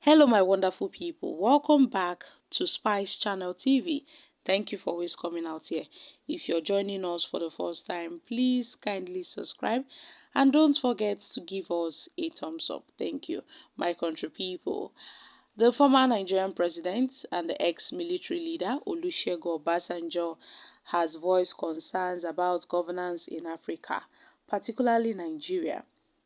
Hello, my wonderful people. Welcome back to Spice Channel TV. Thank you for always coming out here. If you're joining us for the first time, please kindly subscribe and don't forget to give us a thumbs up. Thank you, my country people. The former Nigerian president and the ex-military leader Olusegun Obasanjo has voiced concerns about governance in Africa, particularly Nigeria.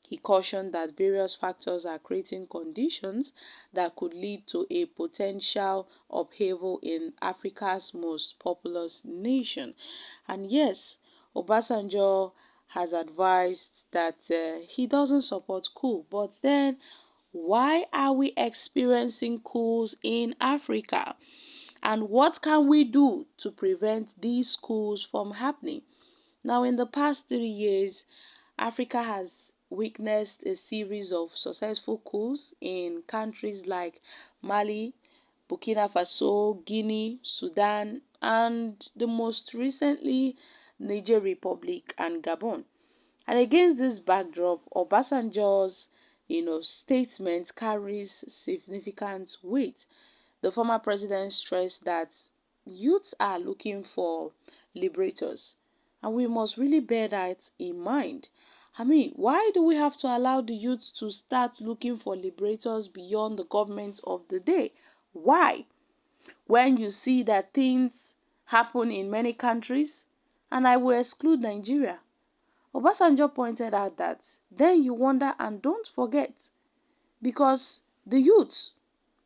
He cautioned that various factors are creating conditions that could lead to a potential upheaval in Africa's most populous nation. And yes, Obasanjo has advised that he doesn't support coup, but then why are we experiencing coups in Africa? And what can we do to prevent these coups from happening? Now, in the past 3 years, Africa has witnessed a series of successful coups in countries like Mali, Burkina Faso, Guinea, Sudan, and the most recently Niger Republic and Gabon. And against this backdrop, Obasanjo's statement carries significant weight. The former president stressed that youths are looking for liberators, and we must really bear that in mind. I mean, why do we have to allow the youth to start looking for liberators beyond the government of the day? Why? When you see that things happen in many countries, and I will exclude Nigeria. Obasanjo pointed out that then you wonder and don't forget, because the youth,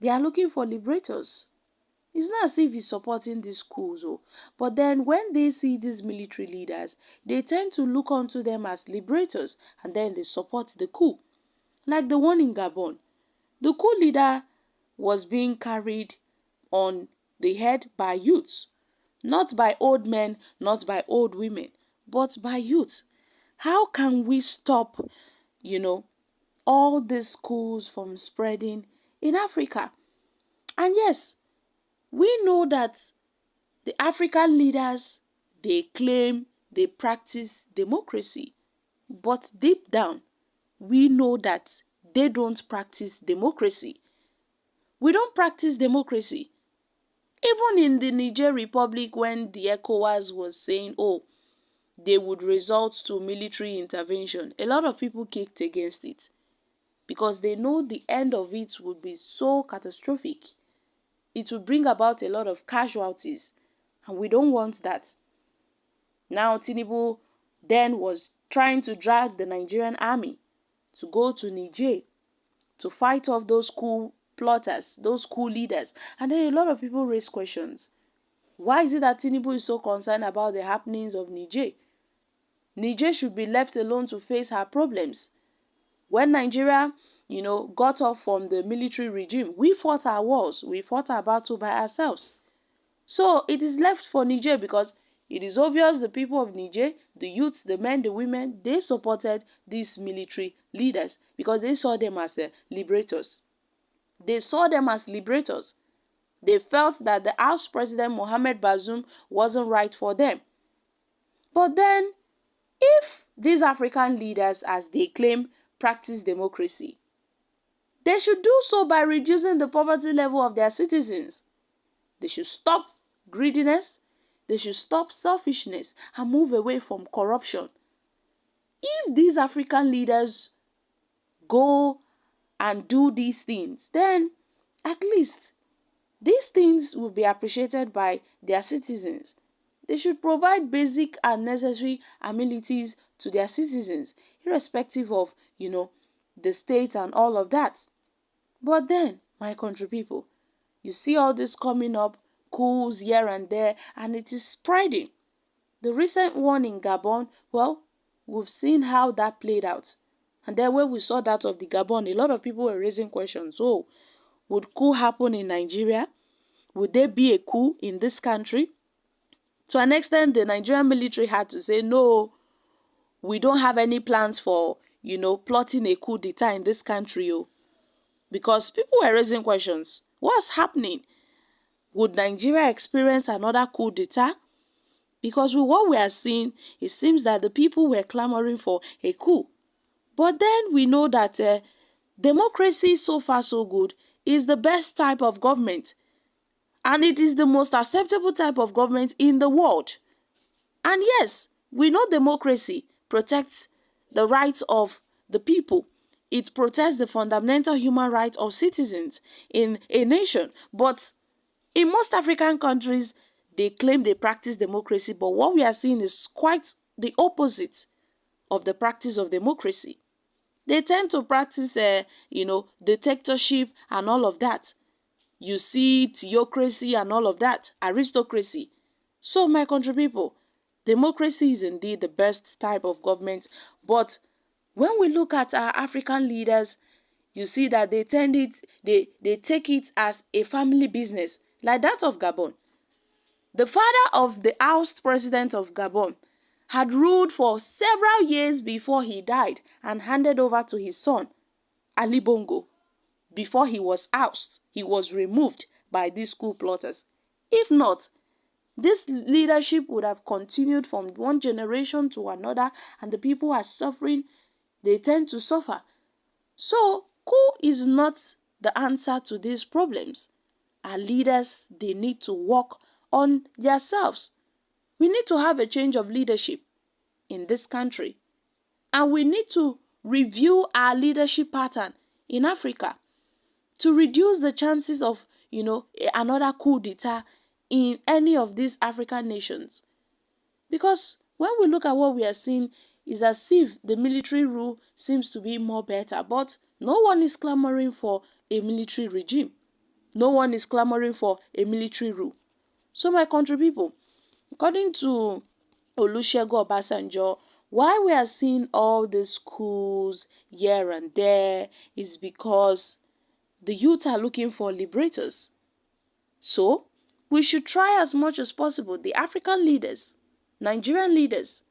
they are looking for liberators. It's not as if he's supporting these schools, oh. But then when they see these military leaders, they tend to look onto them as liberators and then they support the coup. Like the one in Gabon. The coup leader was being carried on the head by youths. Not by old men, not by old women, but by youths. How can we stop, all these schools from spreading in Africa? And yes, we know that the African leaders, they claim they practice democracy. But deep down, we know that they don't practice democracy. We don't practice democracy. Even in the Niger Republic, when the ECOWAS was saying, oh, they would resort to military intervention, a lot of people kicked against it because they know the end of it would be so catastrophic. It would bring about a lot of casualties, and we don't want that. Now, Tinubu then was trying to drag the Nigerian army to go to Niger to fight off those coup plotters, those coup leaders. And then a lot of people raise questions. Why is it that Tinubu is so concerned about the happenings of Niger? Niger should be left alone to face her problems. When Nigeria, got off from the military regime, we fought our wars. We fought our battle by ourselves. So it is left for Niger because it is obvious the people of Niger, the youths, the men, the women, they supported these military leaders because they saw them as liberators. They saw them as liberators. They felt that the House President Mohamed Bazoum wasn't right for them. But then, if these African leaders, as they claim, practice democracy, they should do so by reducing the poverty level of their citizens. They should stop greediness. They should stop selfishness and move away from corruption. If these African leaders go and do these things, then at least these things will be appreciated by their citizens. They should provide basic and necessary amenities to their citizens, irrespective of, the state and all of that. But then, my country people, you see all this coming up, coups here and there, and it is spreading. The recent one in Gabon, well, we've seen how that played out. And then when we saw that of the Gabon, a lot of people were raising questions. Oh, would coup happen in Nigeria? Would there be a coup in this country? To an extent, the Nigerian military had to say, no, we don't have any plans for, plotting a coup d'etat in this country. Oh. Because people were raising questions. What's happening? Would Nigeria experience another coup d'etat? Because with what we are seeing, it seems that the people were clamoring for a coup. But then we know that Democracy, so far so good, is the best type of government, and it is the most acceptable type of government in the world. And yes, we know democracy protects the rights of the people. It protects the fundamental human rights of citizens in a nation. But in most African countries, they claim they practice democracy, but what we are seeing is quite the opposite of the practice of democracy. They tend to practice, dictatorship and all of that. You see theocracy and all of that, aristocracy. So, my country people, democracy is indeed the best type of government. But when we look at our African leaders, you see that they take it as a family business, like that of Gabon. The father of the ousted president of Gabon had ruled for several years before he died and handed over to his son, Ali Bongo. Before he was ousted, he was removed by these coup plotters. If not, this leadership would have continued from one generation to another, and the people are suffering. They tend to suffer. So, coup is not the answer to these problems. Our leaders, they need to work on themselves. We need to have a change of leadership in this country. And we need to review our leadership pattern in Africa to reduce the chances of, another coup d'etat in any of these African nations. Because when we look at what we are seeing, it's as if the military rule seems to be more better, but no one is clamoring for a military regime. No one is clamoring for a military rule. So, my country people, according to Olusegun Obasanjo, why we are seeing all these coups here and there is because the youth are looking for liberators. So, we should try as much as possible, the African leaders, Nigerian leaders,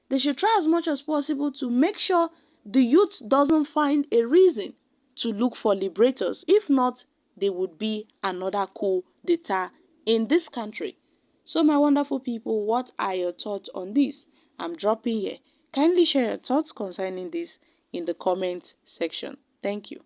they should try as much as possible to make sure the youth doesn't find a reason to look for liberators. If not, there would be another coup d'etat in this country. So, my wonderful people, what are your thoughts on this? I'm dropping here. Kindly share your thoughts concerning this in the comment section. Thank you.